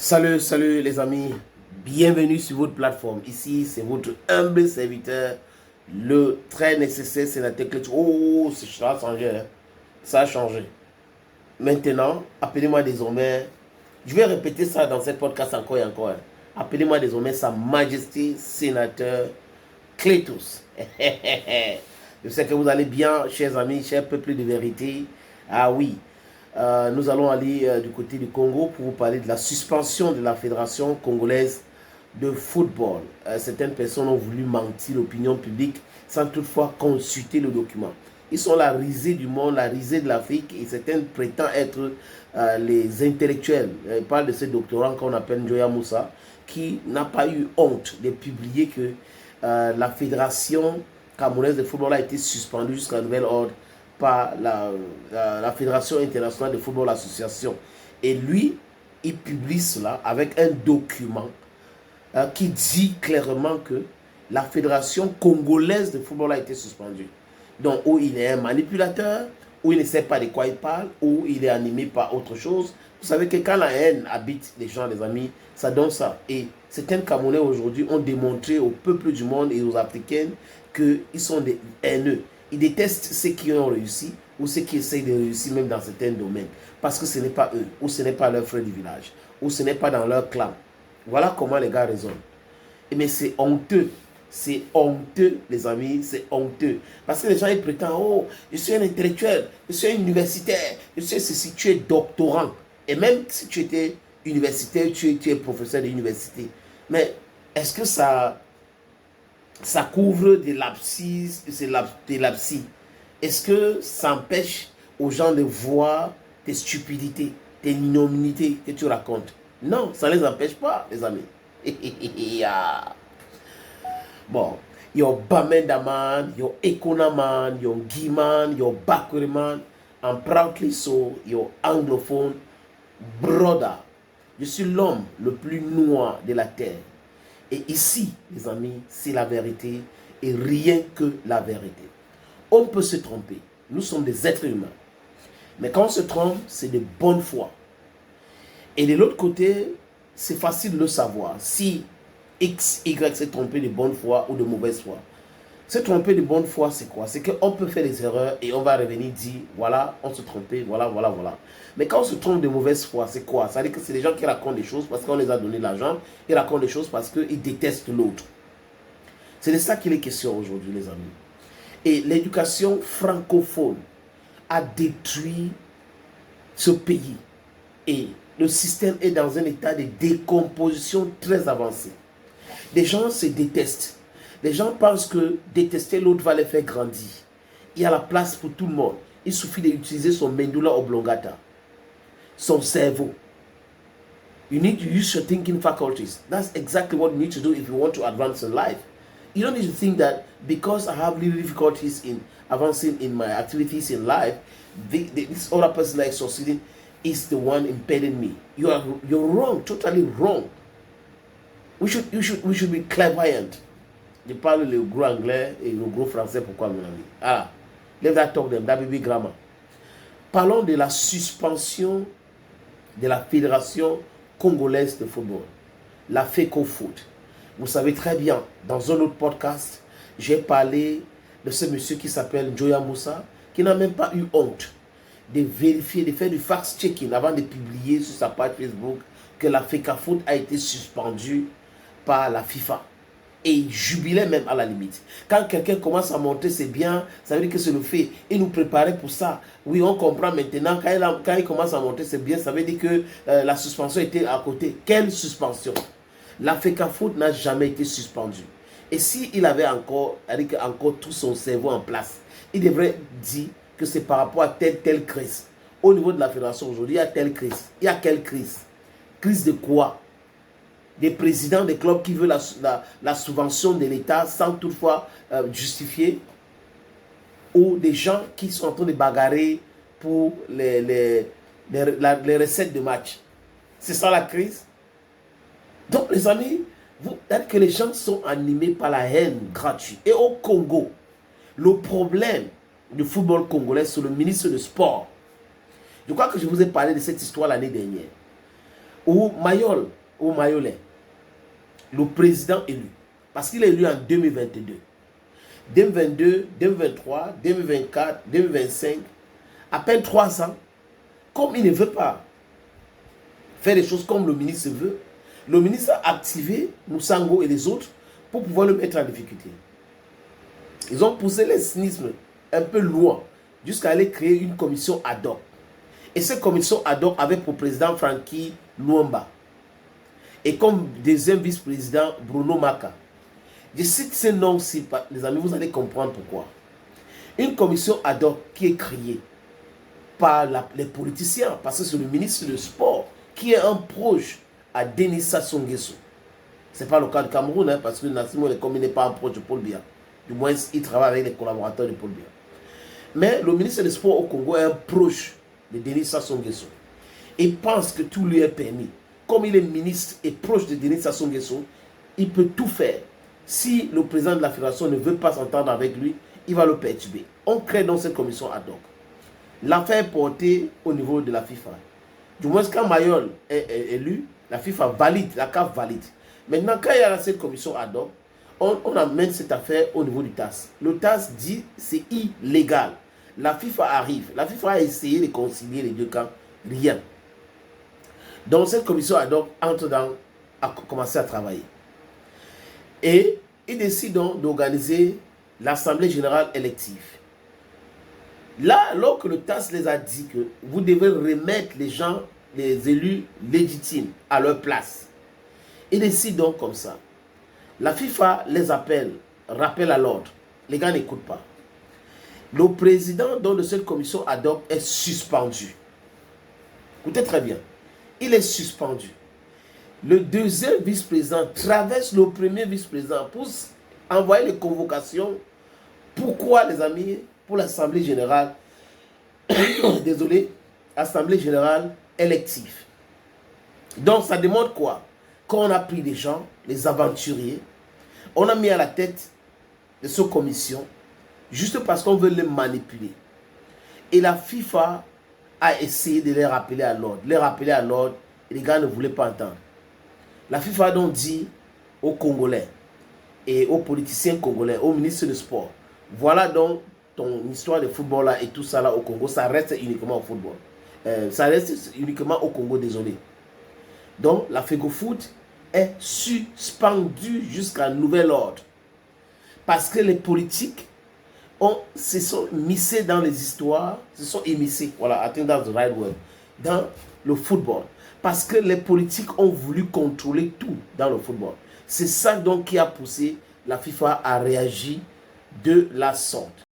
Salut les amis, bienvenue sur votre plateforme. Ici, c'est votre humble serviteur, le très nécessaire sénateur Clétus. Oh, ça a changé, hein? Ça a changé. Maintenant, appelez-moi désormais, je vais répéter ça dans cette podcast encore et encore, hein. Appelez-moi désormais Sa Majesté sénateur Clétus. Je sais que vous allez bien, chers amis, chers peuples de vérité. Ah oui, nous allons aller du côté du Congo pour vous parler de la suspension de la Fédération congolaise de football. Certaines personnes ont voulu mentir l'opinion publique sans toutefois consulter le document. Ils sont la risée du monde, la risée de l'Afrique, et certains prétendent être les intellectuels. Je parle de ce doctorant qu'on appelle Njoya Moussa, qui n'a pas eu honte de publier que la Fédération camerounaise de football a été suspendue jusqu'à nouvel ordre par la Fédération internationale de football association. Et lui, il publie cela avec un document qui dit clairement que la Fédération congolaise de football a été suspendue. Donc, où il est un manipulateur, où il ne sait pas de quoi il parle, où il est animé par autre chose. Vous savez que quand la haine habite les gens, les amis, ça donne ça. Et certains Camerounais aujourd'hui ont démontré au peuple du monde et aux Africains qu'ils sont des haineux. Ils détestent ceux qui ont réussi ou ceux qui essayent de réussir même dans certains domaines. Parce que ce n'est pas eux, ou ce n'est pas leur frère du village, ou ce n'est pas dans leur clan. Voilà comment les gars raisonnent. Mais c'est honteux. C'est honteux, les amis, c'est honteux. Parce que les gens, ils prétendent, oh, je suis un intellectuel, je suis un universitaire, je suis ceci, tu es doctorant. Et même si tu étais universitaire, tu es professeur d'université. Mais est-ce que ça couvre des lapsus, des lapsus? Est-ce que ça empêche aux gens de voir tes stupidités, tes ignominités que tu racontes? Non, ça ne les empêche pas, les amis. Bon, your Bamenda man, your Ekona man, your Guy man, your Bakuri man, and proudly so, your anglophone brother. Je suis l'homme le plus noir de la terre. Et ici, les amis, c'est la vérité et rien que la vérité. On peut se tromper. Nous sommes des êtres humains. Mais quand on se trompe, c'est de bonne foi. Et de l'autre côté, c'est facile de le savoir. Si X, Y s'est trompé de bonne foi ou de mauvaise foi. Se tromper de bonne foi, c'est quoi? C'est qu'on peut faire des erreurs et on va revenir dire, voilà, on se trompait, voilà. Mais quand on se trompe de mauvaise foi, c'est quoi? Ça veut dire que c'est des gens qui racontent des choses parce qu'on les a donné de l'argent. Ils racontent des choses parce qu'ils détestent l'autre. C'est de ça qu'il est question aujourd'hui, les amis. Et l'éducation francophone a détruit ce pays. Et le système est dans un état de décomposition très avancé. Les gens se détestent. Les gens pensent que détester l'autre va les faire grandir. Il y a la place pour tout le monde. Il suffit d'utiliser son medulla oblongata, son cerveau. You need to use your thinking faculties. That's exactly what you need to do if you want to advance in life. You don't need to think that because I have little difficulties in advancing in my activities in life, this other person that is succeeding is the one impeding me. You're wrong, totally wrong. We should be clairvoyant. Je parle le gros anglais et le gros français, pourquoi mon ami? Ah, let that talk them, that baby grammar. Parlons de la suspension de la Fédération congolaise de football, la FECOFOOT. Vous savez très bien, dans un autre podcast, j'ai parlé de ce monsieur qui s'appelle Njoya Moussa, qui n'a même pas eu honte de vérifier, de faire du fact-checking avant de publier sur sa page Facebook que la FECOFOOT a été suspendue par la FIFA. Et il jubilait même à la limite. Quand quelqu'un commence à montrer c'est bien, ça veut dire que c'est le fait. Il nous préparait pour ça. Oui, on comprend maintenant. Quand il commence à montrer c'est bien, ça veut dire que la suspension était à côté. Quelle suspension? La FECOFOOT n'a jamais été suspendue. Et s'il avait encore tout son cerveau en place, il devrait dire que c'est par rapport à telle crise. Au niveau de la fédération aujourd'hui, il y a telle crise. Il y a quelle crise? Crise de quoi? Des présidents des clubs qui veulent la subvention de l'État sans toutefois justifier, ou des gens qui sont en train de bagarrer pour les recettes de match. C'est ça la crise. Donc les amis, vous dites que les gens sont animés par la haine gratuite. Et au Congo, le problème du football congolais, c'est le ministre de Sport. Je crois que je vous ai parlé de cette histoire l'année dernière. ou Mayol, ou Mayolais, le président élu. Parce qu'il est élu en 2022. 2022, 2023, 2024, 2025, à peine 3 ans, comme il ne veut pas faire les choses comme le ministre veut, le ministre a activé Moussango et les autres pour pouvoir le mettre en difficulté. Ils ont poussé les cynismes un peu loin jusqu'à aller créer une commission ad hoc. Et cette commission ad hoc avait pour président Frankie Luamba et comme deuxième vice-président Bruno Maka. Je cite ces noms-ci, les amis, vous allez comprendre pourquoi. Une commission ad hoc qui est créée par les politiciens, parce que c'est le ministre du Sport qui est un proche à Denis Sassou Nguesso. Ce n'est pas le cas du Cameroun, hein, parce que Nassimo il n'est pas un proche de Paul Biya. Du moins, il travaille avec les collaborateurs de Paul Biya. Mais le ministre des Sports au Congo est un proche de Denis Sassou Nguesso. Il pense que tout lui est permis. Comme il est ministre et proche de Denis Sassou Nguesso, il peut tout faire. Si le président de la fédération ne veut pas s'entendre avec lui, il va le perturber. On crée donc cette commission ad hoc. L'affaire est portée au niveau de la FIFA. Du moins, quand Mayol est élu, la FIFA valide, la CAF valide. Maintenant, quand il y a cette commission ad hoc, on amène cette affaire au niveau du TAS. Le TAS dit que c'est illégal. La FIFA arrive. La FIFA a essayé de concilier les deux camps. Rien. Donc, cette commission ad hoc a commencé à travailler. Et ils décident d'organiser l'Assemblée générale élective. Là, alors que le TAS les a dit que vous devez remettre les gens, les élus légitimes à leur place. Ils décident donc comme ça. La FIFA les appelle, rappelle à l'ordre. Les gars n'écoutent pas. Le président de cette commission ad hoc est suspendu. Écoutez très bien. Il est suspendu. Le deuxième vice-président traverse le premier vice-président pour envoyer les convocations. Pourquoi, les amis? Pour l'Assemblée générale, désolé, Assemblée générale élective. Donc, ça demande quoi? Quand on a pris des gens, les aventuriers, on a mis à la tête de cette commission, juste parce qu'on veut les manipuler. Et la FIFA a essayé de les rappeler à l'ordre. Et les gars ne voulaient pas entendre. La FIFA a donc dit aux Congolais et aux politiciens congolais, aux ministres du sport, voilà donc ton histoire de football là et tout ça là au Congo, ça reste uniquement au football. Ça reste uniquement au Congo, désolé. Donc la FEGOFOOT est suspendue jusqu'à nouvel ordre. Parce que les politiques se sont immiscés dans les histoires, voilà, I think that's the right word, dans le football. Parce que les politiques ont voulu contrôler tout dans le football. C'est ça donc qui a poussé la FIFA à réagir de la sorte.